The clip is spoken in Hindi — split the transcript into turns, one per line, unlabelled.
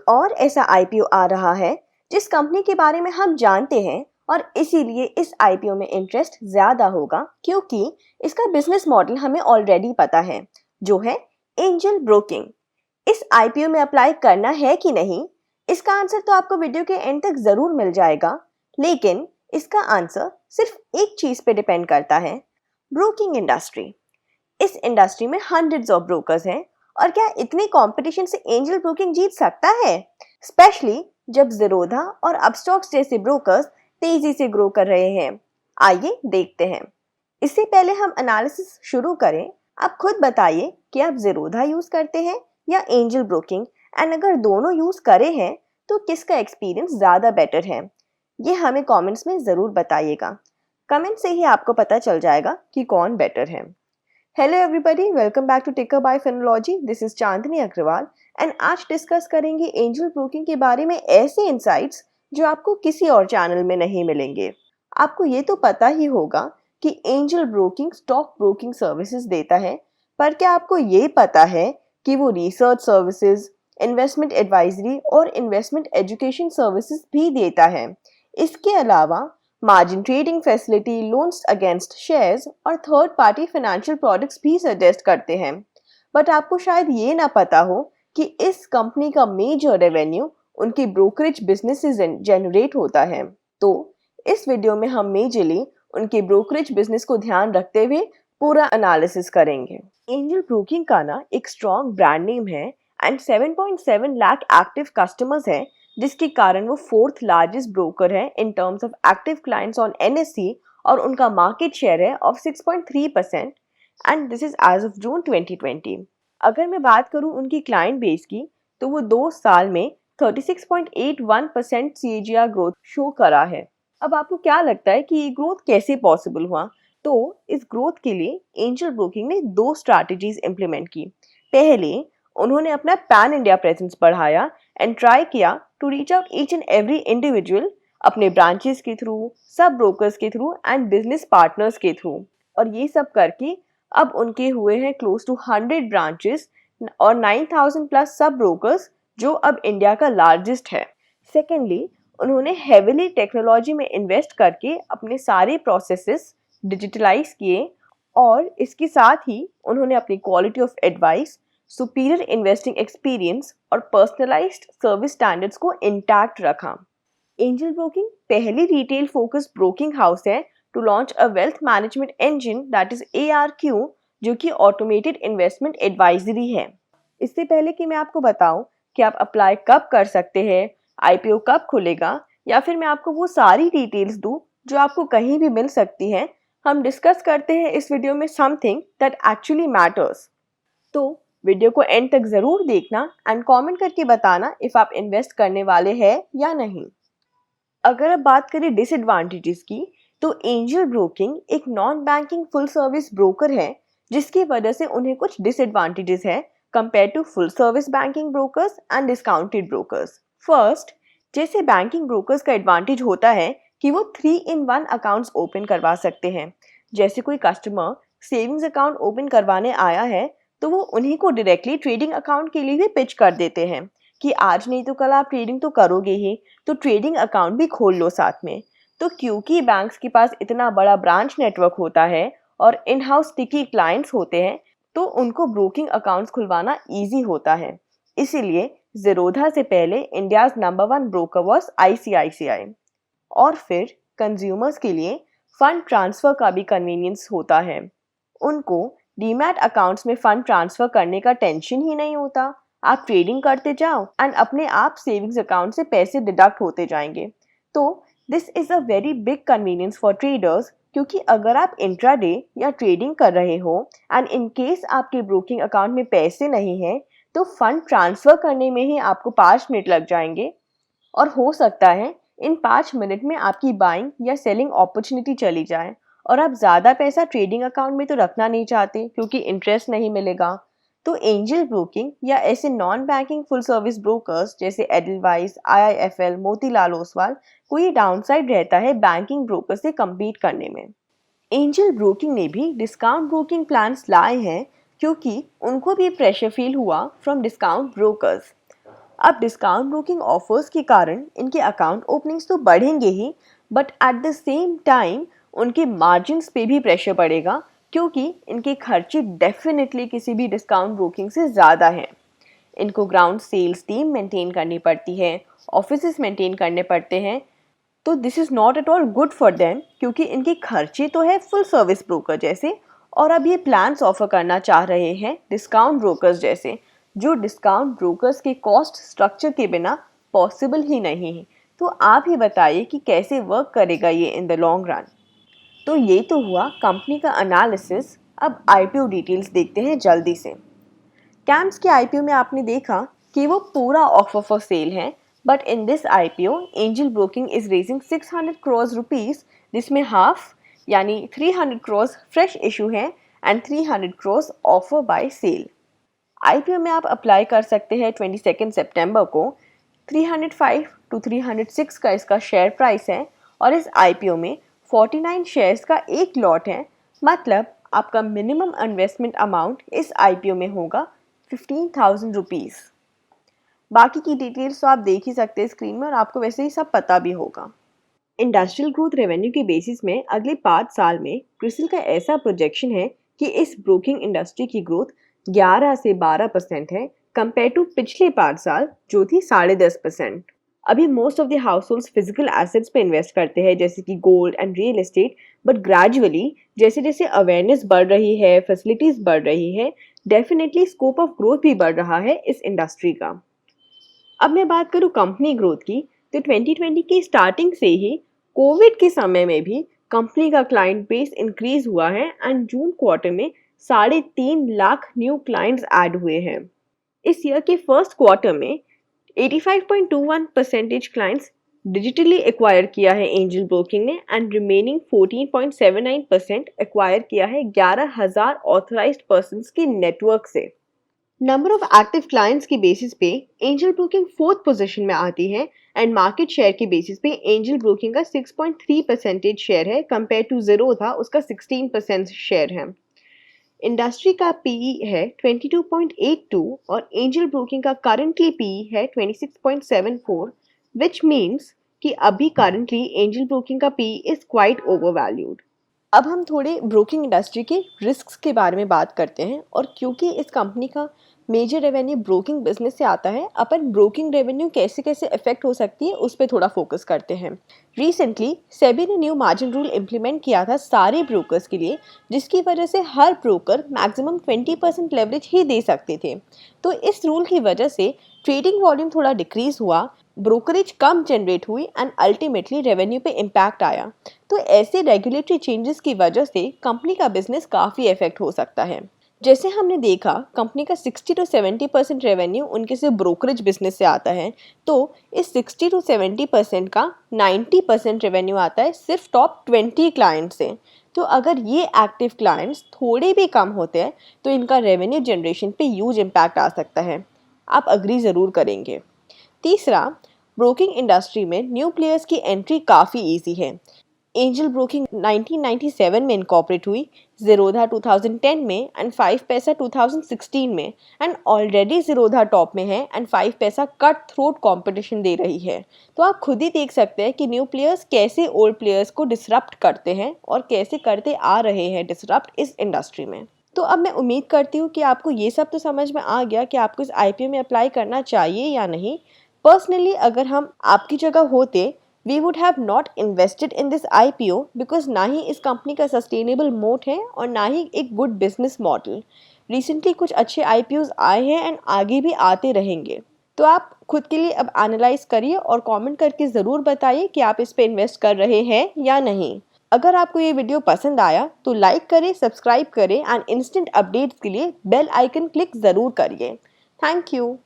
और ऐसा आईपीओ आ रहा है जिस कंपनी के बारे में हम जानते हैं और इसीलिए इस आईपीओ में इंटरेस्ट ज्यादा होगा क्योंकि इसका बिजनेस मॉडल हमें ऑलरेडी पता है, जो है एंजल ब्रोकिंग। इस आईपीओ में अप्लाई करना है कि नहीं, इसका आंसर तो आपको वीडियो के एंड तक जरूर मिल जाएगा, लेकिन इसका आंसर सिर्फ एक चीज पे डिपेंड करता है, ब्रोकिंग इंडस्ट्री। इस इंडस्ट्री में हंड्रेड्स ऑफ ब्रोकर्स हैं और क्या इतनी कंपटीशन से एंजल ब्रोकिंग जीत सकता है, स्पेशली जब ज़ीरोधा और अपस्टॉक्स जैसे ब्रोकर्स तेजी से ग्रो कर रहे हैं। आइए देखते हैं। इससे पहले हम एनालिसिस शुरू करें, आप खुद बताइए कि आप ज़ीरोधा यूज करते हैं या एंजल ब्रोकिंग, एंड अगर दोनों यूज करे हैं तो किसका एक्सपीरियंस ज्यादा बेटर है, ये हमें कमेंट्स में जरूर बताइएगा। कमेंट से ही आपको पता चल जाएगा कि कौन बेटर है। Hello everybody, welcome back to Ticker by Finology. This is Chandni Agarwal and आज डिस्कस करेंगे एंजल ब्रोकिंग के बारे में ऐसे इंसाइट्स जो आपको किसी और चैनल में नहीं मिलेंगे। आपको ये तो पता ही होगा कि angel broking stock broking services देता है, पर क्या आपको ये पता है कि वो रिसर्च सर्विसेज, इन्वेस्टमेंट एडवाइजरी और इन्वेस्टमेंट एजुकेशन सर्विसेज भी देता है। इसके अलावा margin trading facility, loans against shares और थर्ड पार्टी फाइनेंशियल प्रोडक्ट्स भी सजेस्ट करते हैं। बट आपको शायद ये ना पता हो कि इस कंपनी का मेजर रेवेन्यू उनकी ब्रोकरेज बिजनेस से जनरेट होता है। तो इस वीडियो में हम मेजरली उनके ब्रोकरेज बिजनेस को ध्यान रखते हुए पूरा एनालिसिस करेंगे। एंजल ब्रोकिंग का ना एक स्ट्रॉन्ग ब्रांड नेम है एंड 7.7 लाख एक्टिव कस्टमर्स हैं, जिसके कारण वो फोर्थ लार्जेस्ट ब्रोकर है in terms of active clients on NSC और उनका मार्केट शेयर है of 6.3% and this is as of June 2020। अगर मैं बात करूं उनकी क्लाइंट बेस की, तो वो 2 साल में 36.81% CAGR ग्रोथ शो करा है। अब आपको क्या लगता है कि ये ग्रोथ कैसे पॉसिबल हुआ? तो इस ग्रोथ के लिए एंजल ब्रोकिंग ने 2 स्ट्रैटेजीज इंप्लीमेंट की। पहले उन्होंने अपना पैन इंडिया प्रेजेंस बढ़ाया एंड ट्राई किया to reach out each and every individual अपने ब्रांचेस के थ्रू, सब ब्रोकर्स के थ्रू एंड बिजनेस पार्टनर्स के थ्रू। और ये सब करके अब उनके हुए हैं क्लोज टू 100 ब्रांचेस और 9,000 प्लस सब ब्रोकर्स, जो अब इंडिया का लार्जेस्ट है। सेकेंडली, उन्होंने हेविली टेक्नोलॉजी में इन्वेस्ट करके अपने सारे प्रोसेसेस डिजिटलाइज किए और इसके साथ ही उन्होंने अपनी quality of advice, superior investing experience और पर्सनलाइज्ड सर्विस स्टैंडर्ड्स को इंटैक्ट रखा। एंजल ब्रोकिंग पहली रिटेल फोकस्ड ब्रोकिंग हाउस है to launch a wealth management engine that is ARQ, जो कि ऑटोमेटेड इन्वेस्टमेंट एडवाइजरी है। इससे पहले कि मैं आपको बताऊं कि आप अप्लाई कब कर सकते हैं, IPO कब खुलेगा, या फिर मैं आपको वो सारी डिटेल्स दूं जो आपको कहीं भी मिल सकती हैं, हम डिस्कस करते हैं इस वीडियो में समथिंग दैट एक्चुअली मैटर्स। तो वीडियो को एंड तक जरूर देखना एंड कमेंट करके बताना इफ आप इन्वेस्ट करने वाले हैं या नहीं। अगर अब बात करें डिसएडवांटेजेस की, तो एंजल ब्रोकिंग एक non banking full service broker है, जिसकी वजह से उन्हें कुछ डिसएडवांटेजेस है compare to full service banking brokers and discounted brokers. First, जैसे बैंकिंग ब्रोकर्स का एडवांटेज होता है कि वो 3-in-1 अकाउंट्स ओपन करवा सकते हैं। जैसे कोई कस्टमर सेविंग्स अकाउंट ओपन करवाने आया है, तो वो उन्हीं को डायरेक्टली ट्रेडिंग अकाउंट के लिए भी पिच कर देते हैं कि आज नहीं तो कल आप ट्रेडिंग तो करोगे ही, तो ट्रेडिंग अकाउंट भी खोल लो साथ में। तो क्योंकि बैंक्स के पास इतना बड़ा ब्रांच नेटवर्क होता है और इन हाउस स्टिकी क्लाइंट्स होते हैं, तो उनको ब्रोकिंग अकाउंट्स खुलवाना इजी होता है। इसीलिए ज़ीरोधा से पहले India's number 1 broker was ICICI। और फिर कंज्यूमर्स के लिए फंड ट्रांसफर का भी कन्वीनियंस होता है। उनको डीमैट अकाउंट्स में फंड ट्रांसफर करने का टेंशन ही नहीं होता। आप ट्रेडिंग करते जाओ एंड अपने आप सेविंग्स अकाउंट से पैसे डिडक्ट होते जाएंगे। तो this is a very big convenience for traders, क्योंकि अगर आप इंट्राडे या ट्रेडिंग कर रहे हो एंड इन केस आपके ब्रोकिंग अकाउंट में पैसे नहीं हैं, तो फंड ट्रांसफर करने में ही आपको 5 मिनट लग जाएंगे और हो सकता है इन 5 मिनट में आपकी बाइंग या सेलिंग अपॉर्चुनिटी चली जाए और आप ज़्यादा पैसा ट्रेडिंग अकाउंट में तो रखना नहीं चाहते क्योंकि इंटरेस्ट नहीं मिलेगा। तो एंजल ब्रोकिंग या ऐसे non banking full service brokers जैसे एडलवाइस, IIFL, मोतीलाल ओसवाल को ये डाउनसाइड रहता है बैंकिंग ब्रोकर से कम्पीट करने में। एंजल ब्रोकिंग ने भी डिस्काउंट ब्रोकिंग प्लान्स लाए हैं क्योंकि उनको भी प्रेशर फील हुआ फ्रॉम डिस्काउंट ब्रोकर्स। अब डिस्काउंट ब्रोकिंग ऑफर्स के कारण इनके अकाउंट ओपनिंग्स तो बढ़ेंगे ही, but at the same time उनके मार्जिन्स पे भी प्रेशर पड़ेगा, क्योंकि इनके खर्चे डेफिनेटली किसी भी डिस्काउंट ब्रोकिंग से ज़्यादा हैं। इनको ग्राउंड सेल्स टीम मेंटेन करनी पड़ती है, ऑफिसेस मेंटेन करने पड़ते हैं, तो this is not at all good for them, क्योंकि इनके खर्चे तो है फुल सर्विस ब्रोकर जैसे, और अब ये प्लान्स ऑफर करना चाह रहे हैं डिस्काउंट ब्रोकर्स जैसे, जो डिस्काउंट ब्रोकर्स के कॉस्ट स्ट्रक्चर के बिना पॉसिबल ही नहीं है। तो आप ही बताइए कि कैसे वर्क करेगा ये इन द लॉन्ग रन। तो ये तो हुआ कंपनी का एनालिसिस। अब आईपीओ डिटेल्स देखते हैं जल्दी से। कैम्स के आईपीओ में आपने देखा कि वो पूरा ऑफर फॉर सेल है, but in this IPO Angel broking is raising 600 crore rupees, जिसमें हाफ यानी 300 करोड़ फ्रेश इशू है and 300 crore offer by sale. IPO में आप अप्लाई कर सकते हैं 22 सितंबर को। 305 टू 306 का इसका शेयर प्राइस है और इस आईपीओ में 49 शेयर्स का एक लॉट है, मतलब आपका मिनिमम इन्वेस्टमेंट अमाउंट इस आईपीओ में होगा 15,000 रुपीज़। बाकी की डिटेल्स तो आप देख ही सकते हैं स्क्रीन में और आपको वैसे ही सब पता भी होगा। इंडस्ट्रियल ग्रोथ रेवेन्यू के बेसिस में अगले 5 साल में क्रिसिल का ऐसा प्रोजेक्शन है कि इस ब्रोकिंग इंडस्ट्री की ग्रोथ 11 से 12% है, कंपेयर टू पिछले 5 साल जो थी 10.5%। अभी most of the households physical assets पे इन्वेस्ट करते हैं जैसे कि gold and real estate, but gradually जैसे जैसे अवेयरनेस बढ़ रही है, फैसिलिटीज बढ़ रही है, डेफिनेटली स्कोप ऑफ ग्रोथ भी बढ़ रहा है इस इंडस्ट्री का। अब मैं बात करूँ कंपनी ग्रोथ की, तो 2020 की स्टार्टिंग से ही कोविड के समय में भी कंपनी का क्लाइंट बेस इंक्रीज हुआ है एंड जून क्वार्टर में 3.5 लाख न्यू क्लाइंट्स ऐड हुए हैं। इस ईयर के फर्स्ट क्वार्टर में 85.21% क्लाइंट्स डिजिटली एक्वायर किया है एंजल ब्रोकिंग ने एंड रिमेनिंग 14.79% एक्वायर किया है 11,000 ऑथराइज्ड पर्सन्स के नेटवर्क से। नंबर ऑफ एक्टिव क्लाइंट्स की बेसिस पे एंजल ब्रोकिंग 4th पोजीशन में आती है एंड मार्केट शेयर के बेसिस पे एंजल ब्रोकिंग का 6.3% शेयर है, कंपेयर टू जीरो था उसका 16% शेयर है। इंडस्ट्री का पीई है 22.82 और एंजल ब्रोकिंग का करंटली पीई है 26.74, विच मीन्स कि अभी करंटली एंजल ब्रोकिंग का पीई इज क्वाइट ओवरवैल्यूड। अब हम थोड़े ब्रोकिंग इंडस्ट्री के रिस्क्स के बारे में बात करते हैं, और क्योंकि इस कंपनी का मेजर रेवेन्यू ब्रोकिंग बिजनेस से आता है, अपन ब्रोकिंग रेवेन्यू कैसे कैसे इफेक्ट हो सकती है उस पर थोड़ा फोकस करते हैं। रिसेंटली सेबी ने न्यू मार्जिन रूल इम्प्लीमेंट किया था सारे ब्रोकर्स के लिए, जिसकी वजह से हर ब्रोकर मैक्सिमम 20% लेवरेज ही दे सकते थे। तो इस रूल की वजह से ट्रेडिंग वॉल्यूम थोड़ा डिक्रीज हुआ, ब्रोकरेज कम जनरेट हुई एंड अल्टीमेटली रेवेन्यू पे इम्पैक्ट आया। तो ऐसे रेगुलेटरी चेंजेस की वजह से कंपनी का बिजनेस काफ़ी इफेक्ट हो सकता है। जैसे हमने देखा कंपनी का 60 to 70% रेवेन्यू उनके से ब्रोकरेज बिजनेस से आता है, तो इस 60 to 70% का 90% रेवेन्यू आता है सिर्फ टॉप 20 क्लाइंट से। तो अगर ये एक्टिव क्लाइंट्स थोड़े भी कम होते हैं तो इनका रेवेन्यू जनरेशन पे ह्यूज इम्पैक्ट आ सकता है। आप अग्री ज़रूर करेंगे। तीसरा, ब्रोकिंग इंडस्ट्री में न्यू प्लेयर्स की एंट्री काफ़ी इजी है। एंजल ब्रोकिंग 1997 में इनकॉर्पोरेट हुई, ज़ीरोधा 2010 में एंड 5 पैसा 2016 में, एंड ऑलरेडी ज़ीरोधा टॉप में है एंड 5 पैसा कट थ्रोट कंपटीशन दे रही है। तो आप खुद ही देख सकते हैं कि न्यू प्लेयर्स कैसे ओल्ड प्लेयर्स को डिसरप्ट करते हैं और कैसे करते आ रहे हैं डिसरप्ट इस इंडस्ट्री में। तो अब मैं उम्मीद करती हूँ कि आपको ये सब तो समझ में आ गया कि आपको इस आईपीओ में अप्लाई करना चाहिए या नहीं। पर्सनली अगर हम आपकी जगह होते, we would have not invested in this IPO, because ना ही इस कंपनी का सस्टेनेबल मोड है और ना ही एक गुड बिजनेस मॉडल। रिसेंटली कुछ अच्छे आईपीओज आए हैं एंड आगे भी आते रहेंगे। तो आप खुद के लिए अब एनालाइज करिए और कमेंट करके ज़रूर बताइए कि आप इस पे इन्वेस्ट कर रहे हैं या नहीं। अगर आपको ये वीडियो पसंद आया तो लाइक करें, सब्सक्राइब करें एंड इंस्टेंट अपडेट्स के लिए बेल आइकन क्लिक ज़रूर करिए। Thank you.